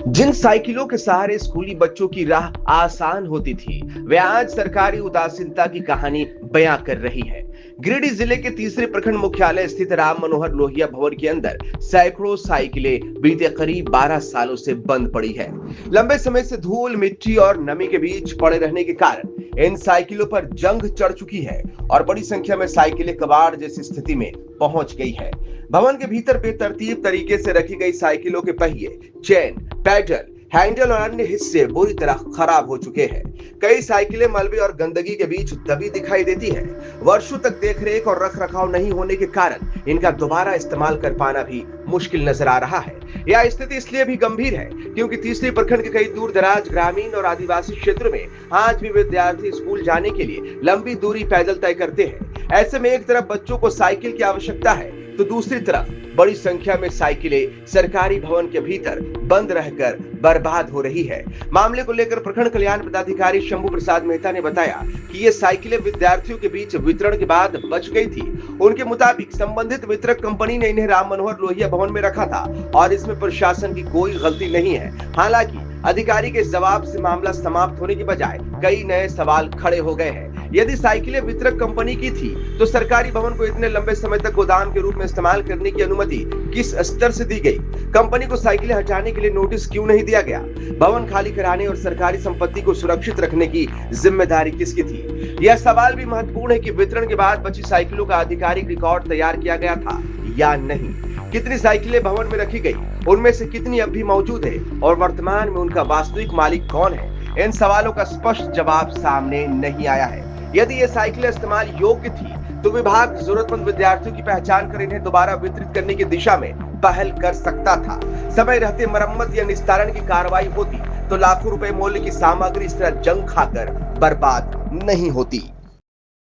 जिन साइकिलों के सहारे स्कूली बच्चों की राह आसान होती थी, वे आज सरकारी उदासीनता की कहानी बयां कर रही है। गिरिडीह जिले के तीसरे प्रखंड मुख्यालय स्थित राम मनोहर लोहिया भवन के अंदर सैकड़ों साइकिलें बीते करीब 12 सालों से बंद पड़ी है। लंबे समय से धूल, मिट्टी और नमी के बीच पड़े रहने के कारण इन साइकिलों पर जंग चढ़ चुकी है और बड़ी संख्या में साइकिलें कबाड़ जैसी स्थिति में पहुंच गई है। भवन के भीतर बेतरतीब तरीके से रखी गई साइकिलों के पहिए, चेन, पैडल, हैंडल और अन्य हिस्से बुरी तरह खराब हो चुके हैं। कई साइकिलें मलबे और गंदगी के बीच दबी दिखाई देती है। वर्षों तक देखरेख और रखरखाव नहीं होने के कारण इनका दोबारा इस्तेमाल कर पाना भी मुश्किल नजर आ रहा है। यह स्थिति इसलिए भी गंभीर है क्योंकि तीसरे प्रखंड के कई दूर दराज ग्रामीण और आदिवासी क्षेत्रों में आज भी विद्यार्थी स्कूल जाने के लिए लंबी दूरी पैदल तय करते हैं। ऐसे में एक तरफ बच्चों को साइकिल की आवश्यकता है तो दूसरी तरफ बड़ी संख्या में साइकिलें सरकारी भवन के भीतर बंद रहकर बर्बाद हो रही है। मामले को लेकर प्रखंड कल्याण पदाधिकारी शंभू प्रसाद मेहता ने बताया कि ये साइकिलें विद्यार्थियों के बीच वितरण के बाद बच गई थी। उनके मुताबिक संबंधित वितरक कंपनी ने इन्हें राम मनोहर लोहिया भवन में रखा था और इसमें प्रशासन की कोई गलती नहीं है। हालांकि अधिकारी के जवाब से मामला समाप्त होने की बजाय कई नए सवाल खड़े हो गए हैं। यदि साइकिलें वितरक कंपनी की थी तो सरकारी भवन को इतने लंबे समय तक गोदाम के रूप में इस्तेमाल करने की अनुमति किस स्तर से दी गई? कंपनी को साइकिलें हटाने के लिए नोटिस क्यों नहीं दिया गया? भवन खाली कराने और सरकारी संपत्ति को सुरक्षित रखने की जिम्मेदारी किसकी थी? यह सवाल भी महत्वपूर्ण है कि वितरण के बाद बची साइकिलों का आधिकारिक रिकॉर्ड तैयार किया गया था या नहीं? कितनी साइकिलें भवन में रखी गई, उनमें से कितनी अब भी मौजूद है और वर्तमान में उनका वास्तविक मालिक कौन है? इन सवालों का स्पष्ट जवाब सामने नहीं आया है। यदि ये साइकिलें इस्तेमाल योग्य थी तो विभाग जरूरतमंद विद्यार्थियों की पहचान कर इन्हें दोबारा वितरित करने की दिशा में पहल कर सकता था। समय रहते मरम्मत या निस्तारण की कार्रवाई होती तो लाखों रुपए मूल्य की सामग्री इस तरह जंग खाकर बर्बाद नहीं होती।